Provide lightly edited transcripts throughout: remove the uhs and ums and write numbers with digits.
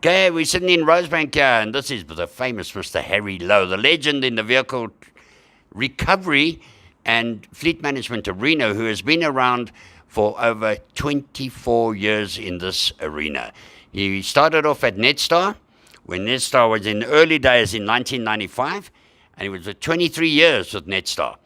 Okay, we're sitting in Rosebank here, and this is the famous Mr. Harry Louw, the legend in the vehicle recovery and fleet management arena, who has been around for over 24 years in this arena. He started off at Netstar, when Netstar was in the early days in 1995, and he was for 23 years with Netstar.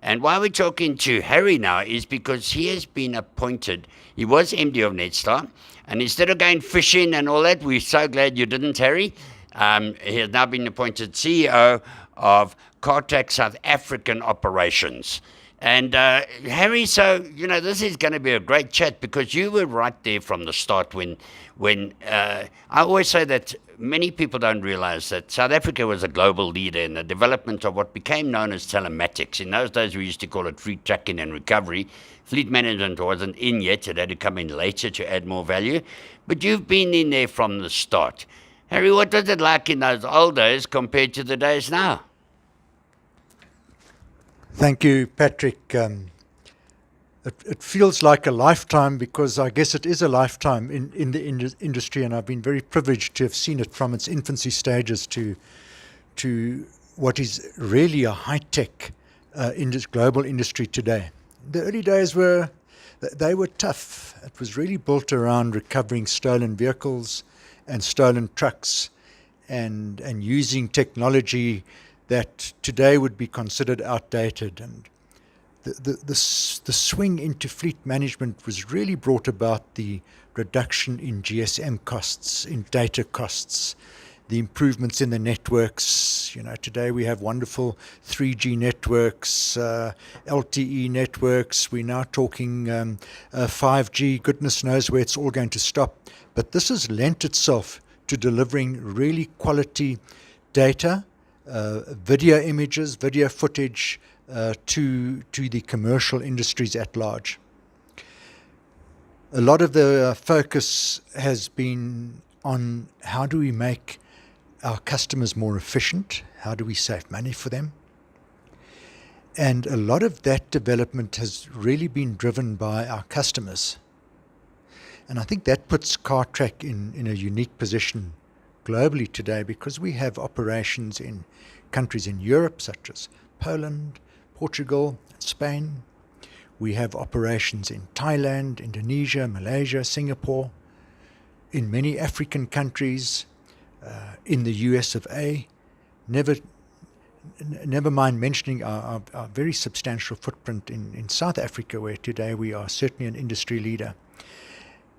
And why we're talking to Harry now is because he has been appointed, he was MD of Netstar, and instead of going fishing and all that, we're so glad you didn't, Harry. He has now been appointed CEO of Cartrack South African operations. And Harry, so, this is going to be a great chat because you were right there from the start when I always say that many people don't realize that South Africa was a global leader in the development of what became known as telematics. In those days, we used to call it fleet tracking and recovery. Fleet management wasn't in yet. It had to come in later to add more value. But you've been in there from the start. Harry, what was it like in those old days compared to the days now? Thank you, Patrick. It feels like a lifetime because I guess it is a lifetime in the industry, and I've been very privileged to have seen it from its infancy stages to what is really a high-tech global industry today. The early days were tough. It was really built around recovering stolen vehicles and stolen trucks and using technology that today would be considered outdated. And the swing into fleet management was really brought about the reduction in GSM costs, in data costs, the improvements in the networks. Today we have wonderful 3G networks, LTE networks. We're now talking 5G. Goodness knows where it's all going to stop. But this has lent itself to delivering really quality data, video images, video footage, to the commercial industries at large. A lot of the focus has been on how do we make our customers more efficient, how do we save money for them. And a lot of that development has really been driven by our customers. And I think that puts Cartrack in a unique position globally today because we have operations in countries in Europe such as Poland, Portugal, Spain. We have operations in Thailand, Indonesia, Malaysia, Singapore, in many African countries, in the US of A. Never mind mentioning our very substantial footprint in South Africa, where today we are certainly an industry leader.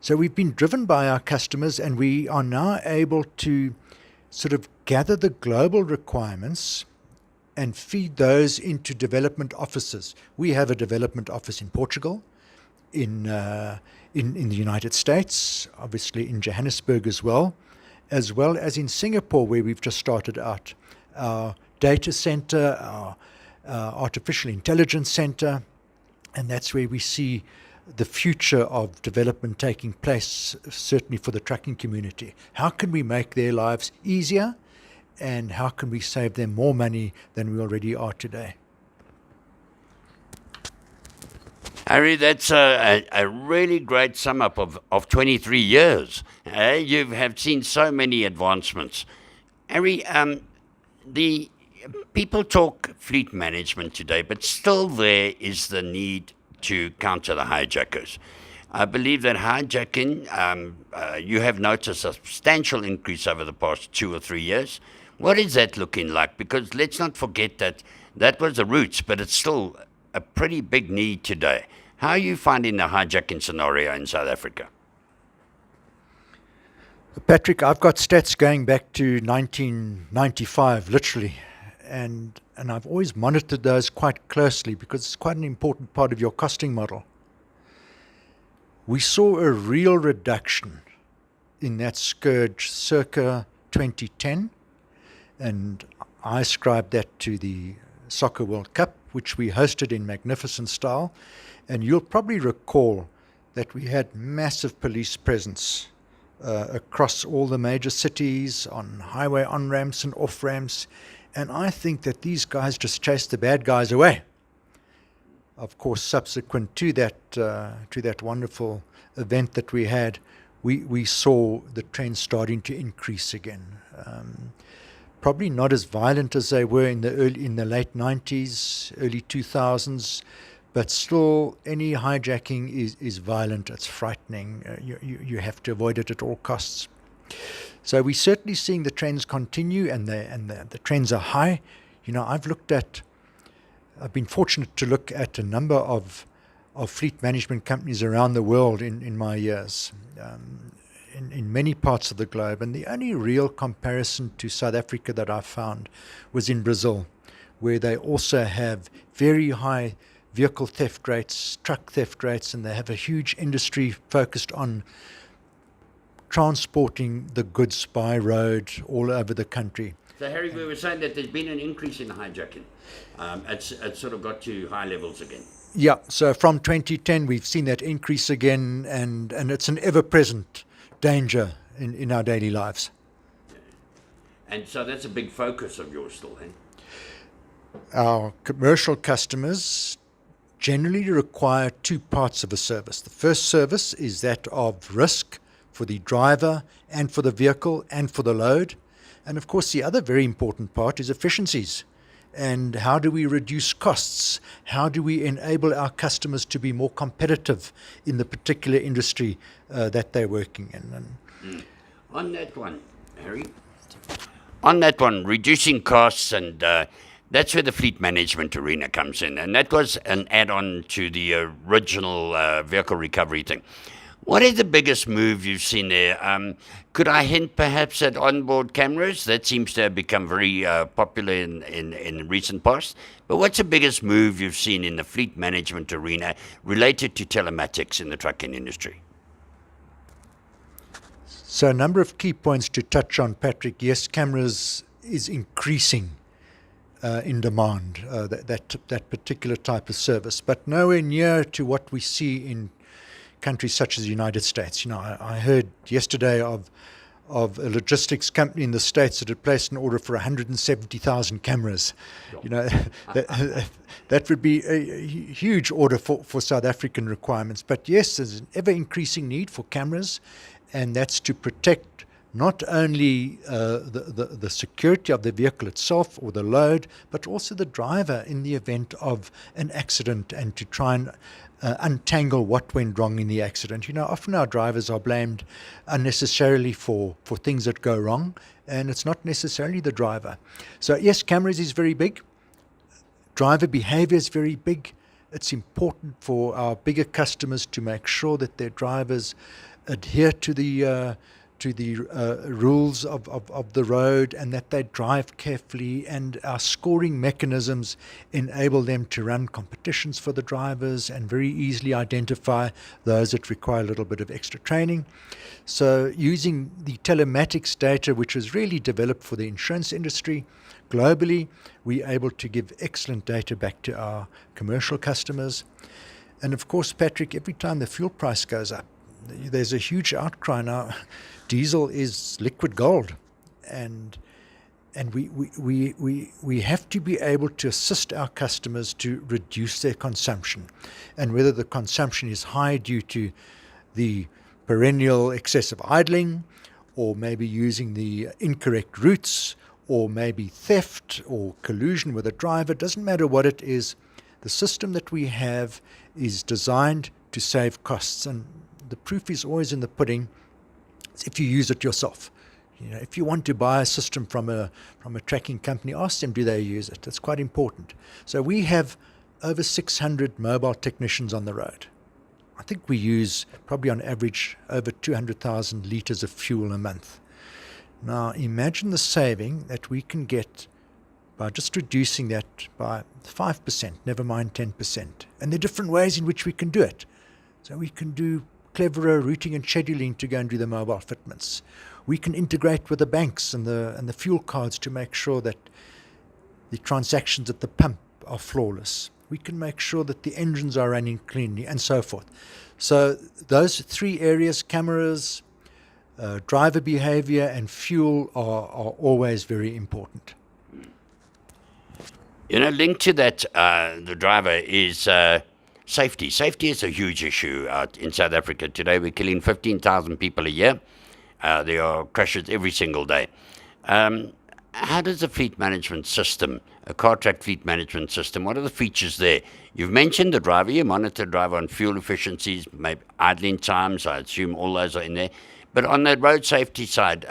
So we've been driven by our customers, and we are now able to sort of gather the global requirements and feed those into development offices. We have a development office in Portugal, in the United States, obviously in Johannesburg as well as in Singapore, where we've just started out our data center, our artificial intelligence center, and that's where we see the future of development taking place, certainly for the trucking community. How can we make their lives easier? And how can we save them more money than we already are today? Harry, that's a really great sum up of 23 years. You have seen so many advancements. Harry, the people talk fleet management today, but still there is the need to counter the hijackers. I believe that hijacking, you have noticed a substantial increase over the past 2 or 3 years. What is that looking like? Because let's not forget that was the roots, but it's still a pretty big need today. How are you finding the hijacking scenario in South Africa? Patrick, I've got stats going back to 1995, literally, and I've always monitored those quite closely because it's quite an important part of your costing model. We saw a real reduction in that scourge circa 2010, and I ascribe that to the Soccer World Cup, which we hosted in magnificent style. And you'll probably recall that we had massive police presence across all the major cities, on highway on-ramps and off-ramps. And I think that these guys just chased the bad guys away. Of course, subsequent to that wonderful event that we had, we saw the trend starting to increase again. Probably not as violent as they were in the late 90s, early 2000s, but still any hijacking is violent. It's frightening. You have to avoid it at all costs. So we're certainly seeing the trends continue, and the trends are high. I've been fortunate to look at a number of fleet management companies around the world in my years, in many parts of the globe. And the only real comparison to South Africa that I found was in Brazil, where they also have very high vehicle theft rates, truck theft rates, and they have a huge industry focused on transporting the goods by road all over the country. So, Harry, we were saying that there's been an increase in hijacking. It's sort of got to high levels again. Yeah, so from 2010, we've seen that increase again, and it's an ever-present danger in our daily lives. And so that's a big focus of yours still, eh? Our commercial customers generally require two parts of a service. The first service is that of risk for the driver and for the vehicle and for the load. And of course, the other very important part is efficiencies. And how do we reduce costs? How do we enable our customers to be more competitive in the particular industry that they're working in? On that one, Harry, reducing costs, and that's where the fleet management arena comes in. And that was an add-on to the original vehicle recovery thing. What is the biggest move you've seen there? Could I hint perhaps at onboard cameras? That seems to have become very popular in recent past. But what's the biggest move you've seen in the fleet management arena related to telematics in the trucking industry? So a number of key points to touch on, Patrick. Yes, cameras is increasing in demand, that particular type of service, but nowhere near to what we see in countries such as the United States. I heard yesterday of a logistics company in the States that had placed an order for 170,000 cameras. That would be a huge order for South African requirements. But yes, there's an ever increasing need for cameras, and that's to protect not only the security of the vehicle itself or the load, but also the driver in the event of an accident, and to try and untangle what went wrong in the accident. Often our drivers are blamed unnecessarily for things that go wrong, and it's not necessarily the driver. So yes, cameras is very big. Driver behavior is very big. It's important for our bigger customers to make sure that their drivers adhere to the rules of the road, and that they drive carefully, and our scoring mechanisms enable them to run competitions for the drivers and very easily identify those that require a little bit of extra training. So using the telematics data, which was really developed for the insurance industry globally, we're able to give excellent data back to our commercial customers. And of course, Patrick, every time the fuel price goes up, there's a huge outcry now. Diesel is liquid gold, and we have to be able to assist our customers to reduce their consumption. And whether the consumption is high due to the perennial excessive idling, or maybe using the incorrect routes, or maybe theft or collusion with a driver, doesn't matter what it is, the system that we have is designed to save costs. And the proof is always in the pudding if you use it yourself. If you want to buy a system from a tracking company, ask them, do they use it? That's quite important. So we have over 600 mobile technicians on the road. I think we use probably on average over 200,000 litres of fuel a month. Now imagine the saving that we can get by just reducing that by 5%, never mind 10%. And there are different ways in which we can do it. So we can do cleverer routing and scheduling to go and do the mobile fitments. We can integrate with the banks and the fuel cards to make sure that the transactions at the pump are flawless. We can make sure that the engines are running cleanly, and so forth. So those three areas, cameras, driver behavior, and fuel, are always very important. Linked to that, the driver is safety. Safety is a huge issue out in South Africa today. We're killing 15,000 people a year. There are crashes every single day. How does a fleet management system, a Cartrack fleet management system, what are the features there? You've mentioned the driver. You monitor the driver on fuel efficiencies, maybe idling times. I assume all those are in there. But on the road safety side,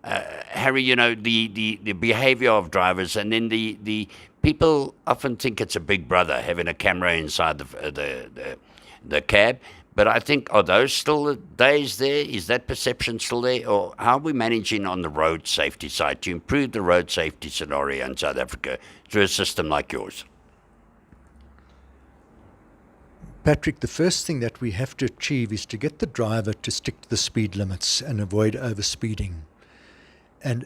Harry, the behavior of drivers, and then the people often think it's a big brother having a camera inside the cab. But I think, are those still the days there? Is that perception still there? Or how are we managing on the road safety side to improve the road safety scenario in South Africa through a system like yours? Patrick, the first thing that we have to achieve is to get the driver to stick to the speed limits and avoid overspeeding. And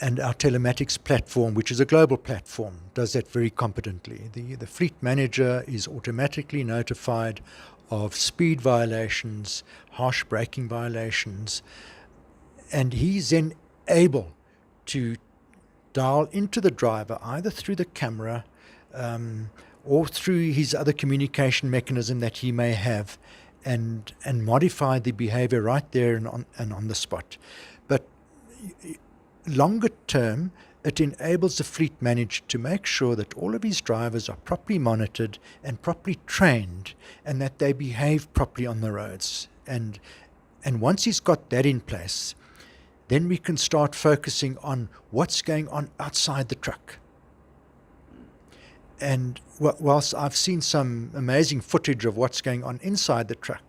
our telematics platform, which is a global platform, does that very competently. The fleet manager is automatically notified of speed violations, harsh braking violations, and he's then able to dial into the driver either through the camera or through his other communication mechanism that he may have, and modify the behavior right there and on the spot. But longer term, it enables the fleet manager to make sure that all of his drivers are properly monitored and properly trained, and that they behave properly on the roads. And once he's got that in place, then we can start focusing on what's going on outside the truck. And whilst I've seen some amazing footage of what's going on inside the truck,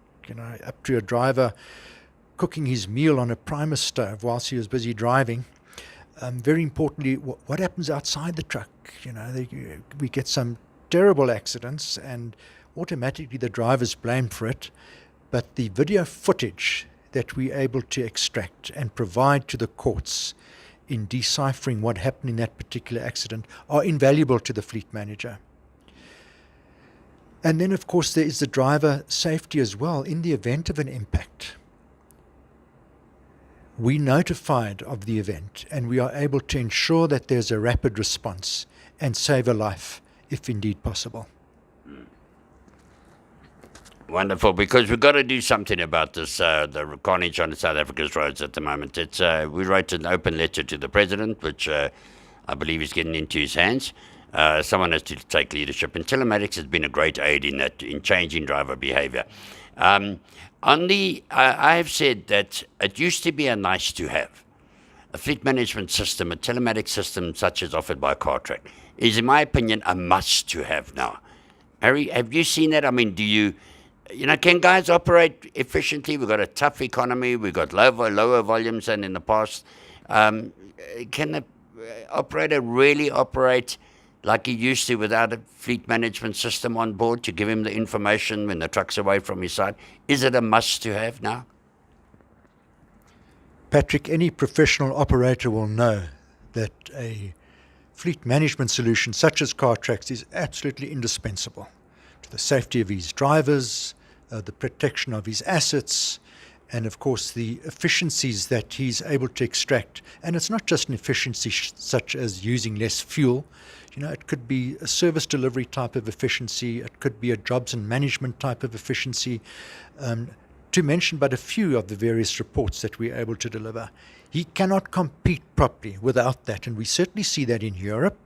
up to a driver cooking his meal on a Primus stove whilst he was busy driving. Very importantly, what happens outside the truck? We get some terrible accidents, and automatically the driver's blamed for it. But the video footage that we're able to extract and provide to the courts in deciphering what happened in that particular accident are invaluable to the fleet manager. And then, of course, there is the driver safety as well. In the event of an impact, we notified of the event, and we are able to ensure that there's a rapid response and save a life, if indeed possible. Wonderful, because we've got to do something about this, the carnage on South Africa's roads at the moment. We wrote an open letter to the president, which I believe is getting into his hands. Someone has to take leadership, and telematics has been a great aid in that, in changing driver behavior. I have said that it used to be a nice to have. A fleet management system, a telematics system such as offered by Cartrack, is, in my opinion, a must to have now. Harry, have you seen that? I mean, can guys operate efficiently? We've got a tough economy. We've got lower volumes than in the past. Can the operator really operate like he used to without a fleet management system on board to give him the information when the truck's away from his side? Is it a must to have now? Patrick, any professional operator will know that a fleet management solution such as Cartrack is absolutely indispensable to the safety of his drivers, the protection of his assets, and of course the efficiencies that he's able to extract. And it's not just an efficiency such as using less fuel. It could be a service delivery type of efficiency. It could be a jobs and management type of efficiency, to mention but a few of the various reports that we're able to deliver. He cannot compete properly without that, and we certainly see that in Europe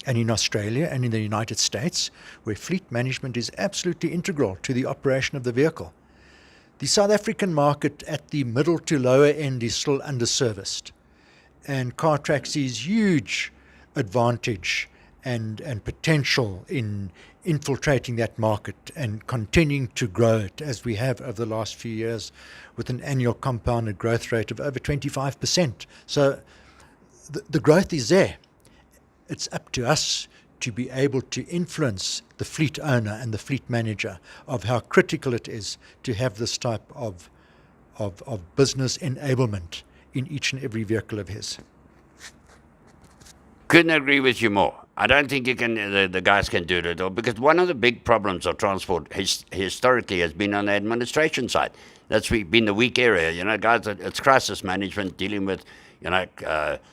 and in Australia and in the United States, where fleet management is absolutely integral to the operation of the vehicle. The South African market at the middle to lower end is still underserviced, and Cartrack sees huge advantage and potential in infiltrating that market and continuing to grow it as we have over the last few years, with an annual compounded growth rate of over 25%. So the growth is there. It's up to us to be able to influence the fleet owner and the fleet manager of how critical it is to have this type of business enablement in each and every vehicle of his. Couldn't agree with you more. I don't think the guys can do it at all, because one of the big problems of transport historically has been on the administration side. That's been the weak area. Guys, it's crisis management, dealing with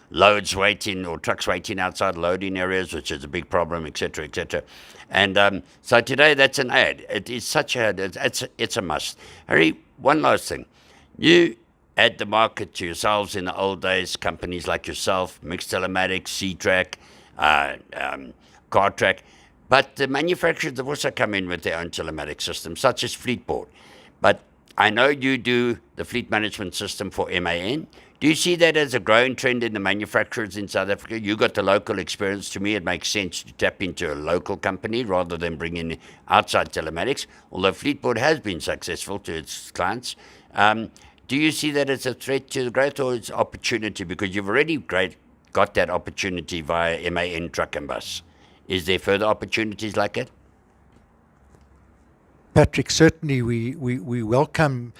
loads waiting or trucks waiting outside loading areas, which is a big problem, etc., etc. And so today that's an ad. It is such it's a must. Harry, one last thing. You had the market to yourselves in the old days, companies like yourself, Mixed Telematics, C-Track, Cartrack. But the manufacturers have also come in with their own telematics systems, such as Fleetboard. But I know you do the fleet management system for MAN. Do you see that as a growing trend in the manufacturers in South Africa? You got the local experience. To me, it makes sense to tap into a local company rather than bring in outside telematics, although Fleetboard has been successful to its clients. Do you see that as a threat to the growth or it's opportunity? Because you've already got that opportunity via MAN Truck and Bus. Is there further opportunities like it? Patrick, certainly we welcome,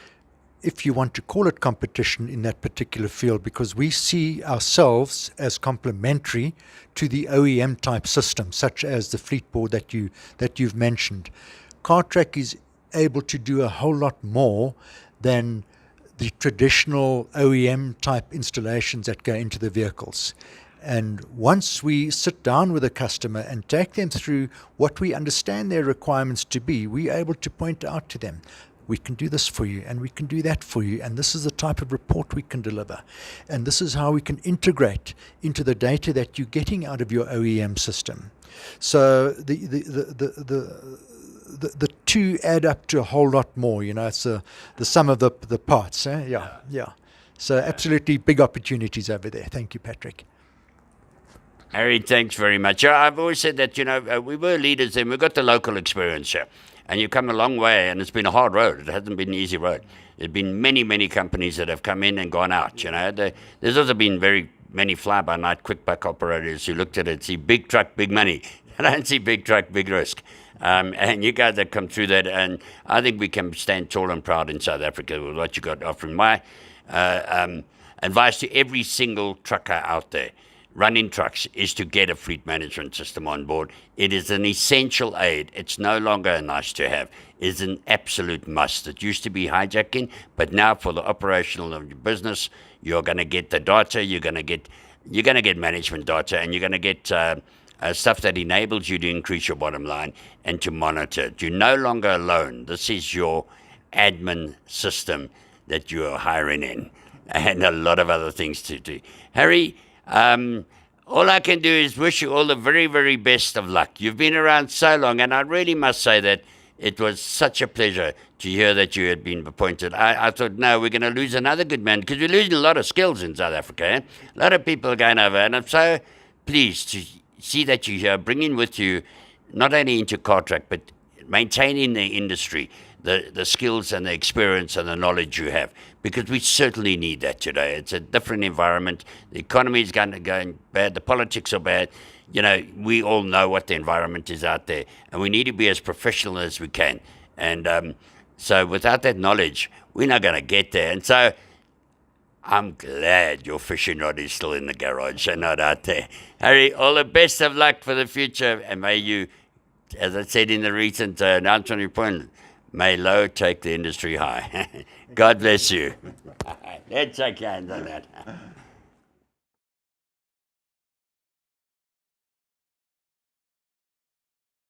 if you want to call it competition in that particular field, because we see ourselves as complementary to the OEM type system, such as the Fleetboard that you've mentioned. Cartrack is able to do a whole lot more than the traditional OEM type installations that go into the vehicles. And once we sit down with a customer and take them through what we understand their requirements to be, we're able to point out to them, we can do this for you and we can do that for you, and this is the type of report we can deliver, and this is how we can integrate into the data that you're getting out of your OEM system. So the two add up to a whole lot more. It's the sum of the parts. Yeah. So absolutely big opportunities over there. Thank you, Patrick. Harry, thanks very much. I've always said that, we were leaders and we've got the local experience here. And you've come a long way, and it's been a hard road. It hasn't been an easy road. There have been many, many companies that have come in and gone out. There's also been very many fly-by-night quick buck operators who looked at it, see big truck, big money. I don't see big truck, big risk. And you guys have come through that, and I think we can stand tall and proud in South Africa with what you got offering. My advice to every single trucker out there running trucks is to get a fleet management system on board. It is an essential aid. It's no longer a nice to have. It's an absolute must. It used to be hijacking, but now for the operational of your business, you're going to get the data, you're going to get management data, and you're going to get stuff that enables you to increase your bottom line and to monitor it. You're no longer alone. This is your admin system that you are hiring in, and a lot of other things to do. Harry, all I can do is wish you all the very, very best of luck. You've been around so long, and I really must say that it was such a pleasure to hear that you had been appointed. I thought, no, we're going to lose another good man, because we're losing a lot of skills in South Africa. Eh? A lot of people are going over, and I'm so pleased to see that you're here, bringing with you not only into Cartrack, but maintaining the industry, the skills and the experience and the knowledge you have, because we certainly need that today. It's a different environment. The economy is going bad. The politics are bad. We all know what the environment is out there, and we need to be as professional as we can. And so without that knowledge, we're not going to get there. And so I'm glad your fishing rod is still in the garage and not out there. Harry, all the best of luck for the future, and may you, as I said in the recent announcement report, may Louw take the industry high. God bless you. Let's shake hands on that.